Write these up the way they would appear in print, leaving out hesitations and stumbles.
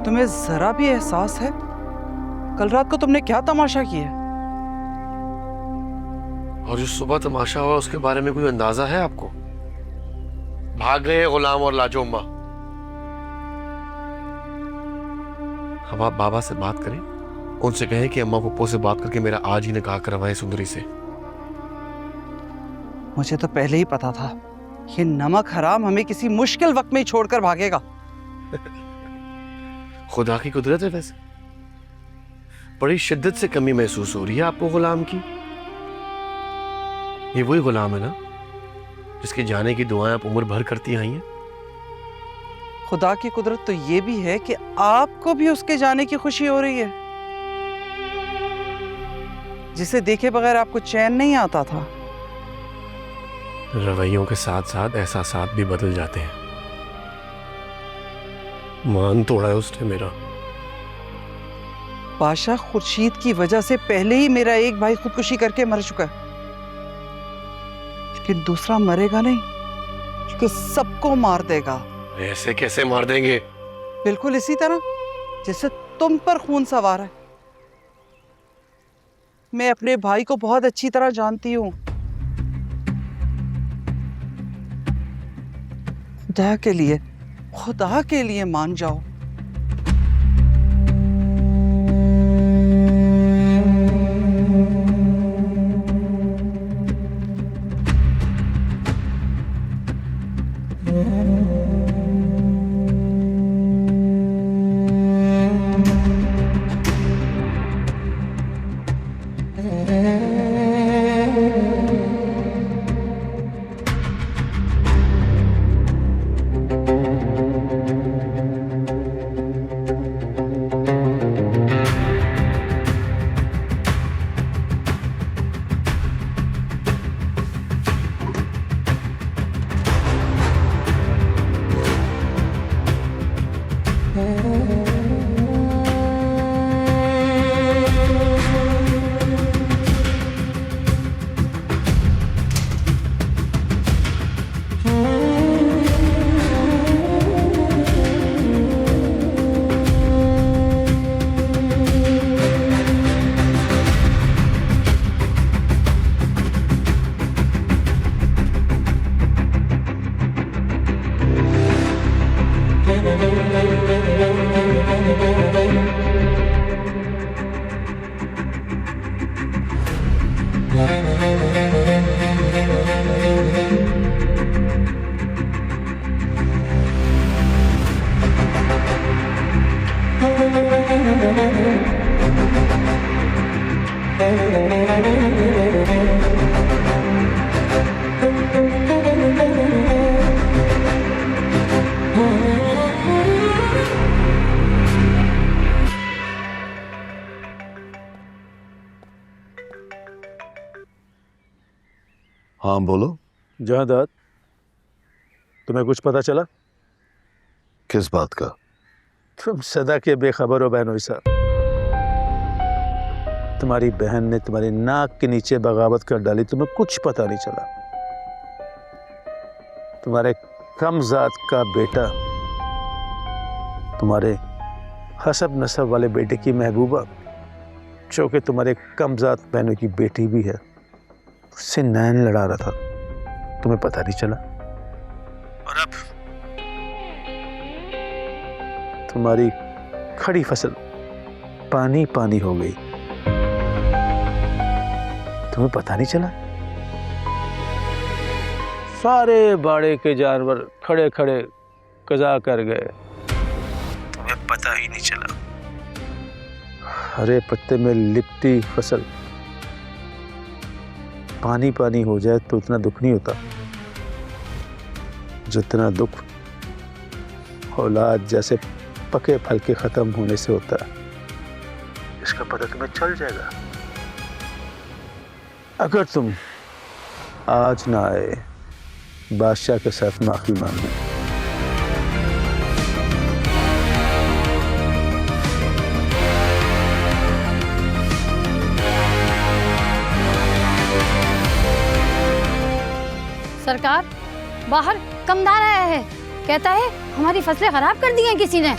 तुम्हें जरा भी एहसास है कल रात को तुमने क्या तमाशा किया? और जो सुबह तमाशा हुआ उसके बारे में कोई अंदाजा है आपको? भाग गए गुलाम और लाजो अम्मा। अब आप बाबा से बात करें, उनसे कहें कि अम्मा पप्पो से बात करके मेरा आज ही निकाह करवाएं सुंदरी से। मुझे तो पहले ही पता था ये नमक हराम हमें किसी मुश्किल वक्त में ही छोड़कर भागेगा। खुदा की कुदरत है। वैसे बड़ी शिद्दत से कमी महसूस हो रही है आपको गुलाम की। ये वही गुलाम है ना जिसके जाने की दुआएं आप उम्र भर करती आई हैं? खुदा की कुदरत तो ये भी है कि आपको भी उसके जाने की खुशी हो रही है, जिसे देखे बगैर आपको चैन नहीं आता था। रवैयों के साथ साथ एहसासात भी बदल जाते हैं। मान तोड़ा है उसने मेरा। बादशाह खुर्शीद की वजह से पहले ही मेरा एक भाई खुदकुशी करके मर चुका है, लेकिन दूसरा मरेगा नहीं, क्योंकि सबको मार देगा। ऐसे कैसे मार देंगे? बिल्कुल इसी तरह जैसे तुम पर खून सवार है। मैं अपने भाई को बहुत अच्छी तरह जानती हूँ। खुदा के लिए मान जाओ। हाँ बोलो। जहादात, तुम्हें कुछ पता चला? किस बात का? तुम सदा के बेखबर हो बहनोई साहब। तुम्हारी बहन ने तुम्हारी नाक के नीचे बगावत कर डाली, तुम्हें कुछ पता नहीं चला। तुम्हारे कम जात का बेटा तुम्हारे हसब नसब वाले बेटे की महबूबा, जो कि तुम्हारे कम जात बहनों की बेटी भी है, उससे नैन लड़ा रहा था, तुम्हें पता नहीं चला। और अब तुम्हारी खड़ी फसल पानी पानी हो गई, तुम्हें पता नहीं चला। सारे बाड़े के जानवर खड़े खड़े कज़ा कर गए, तुम्हें पता ही नहीं चला। हरे पत्ते में लिपटी फसल पानी पानी हो जाए तो उतना दुख नहीं होता जितना दुख औलाद जैसे पके फल के खत्म होने से होता है। इसका पता तुम्हें चल जाएगा अगर तुम आज ना आए बादशाह के साथ माफी मांगने। सरकार, बाहर कमदार आया है, कहता है हमारी फसलें खराब कर दी हैं किसी ने।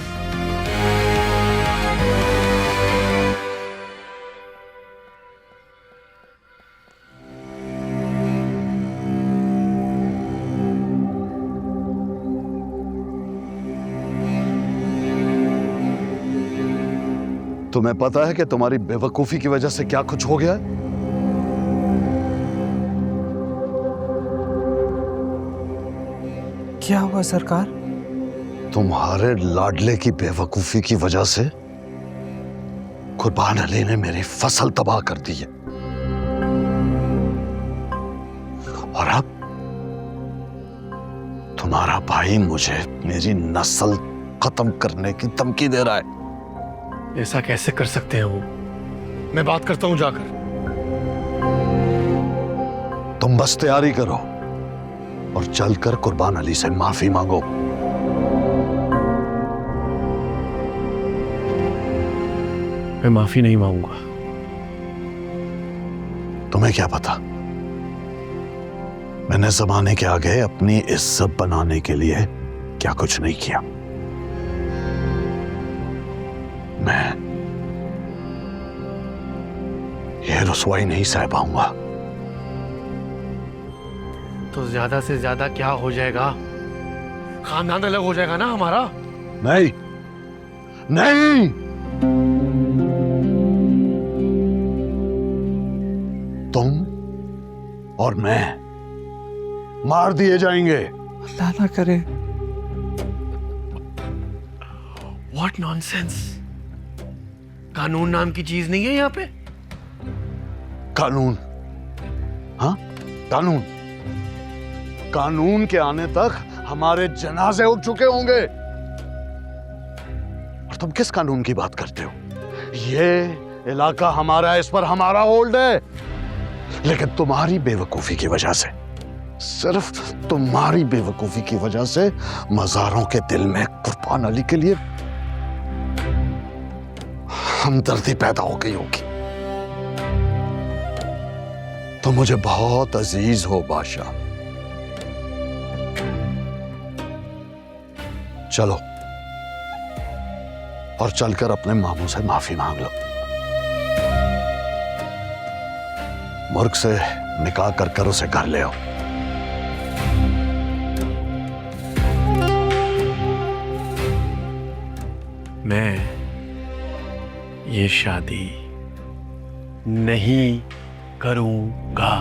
तुम्हें पता है कि तुम्हारी बेवकूफी की वजह से क्या कुछ हो गया है? क्या हुआ सरकार? तुम्हारे लाडले की बेवकूफी की वजह से कुर्बान अली ने मेरी फसल तबाह कर दी है। और अब तुम्हारा भाई मुझे मेरी नस्ल खत्म करने की धमकी दे रहा है। ऐसा कैसे कर सकते हैं वो? मैं बात करता हूं जाकर। तुम बस तैयारी करो और चलकर कुर्बान अली से माफी मांगो। मैं माफी नहीं मांगूंगा। तुम्हें क्या पता, मैंने जमाने के आगे अपनी इज्जत बनाने के लिए क्या कुछ नहीं किया। मैं ये रुसवाई नहीं सह पाऊंगा। तो ज्यादा से ज्यादा क्या हो जाएगा? खानदान अलग हो जाएगा ना हमारा। नहीं नहीं, तुम और मैं मार दिए जाएंगे। अल्लाह ना करे। What nonsense! कानून नाम की चीज नहीं है यहाँ पे। कानून? हाँ, कानून। कानून के आने तक हमारे जनाजे उठ चुके होंगे। और तुम किस कानून की बात करते हो? ये इलाका हमारा है, इस पर हमारा होल्ड है। लेकिन तुम्हारी बेवकूफी की वजह से, सिर्फ तुम्हारी बेवकूफी की वजह से मजारों के दिल में कुर्बान अली के लिए हमदर्दी पैदा हो गई होगी। तुम मुझे बहुत अजीज हो बादशाह। चलो और चलकर अपने मामू से माफी मांग लो। मुर्ग से निकाह कर उसे घर ले आओ। मैं ये शादी नहीं करूंगा।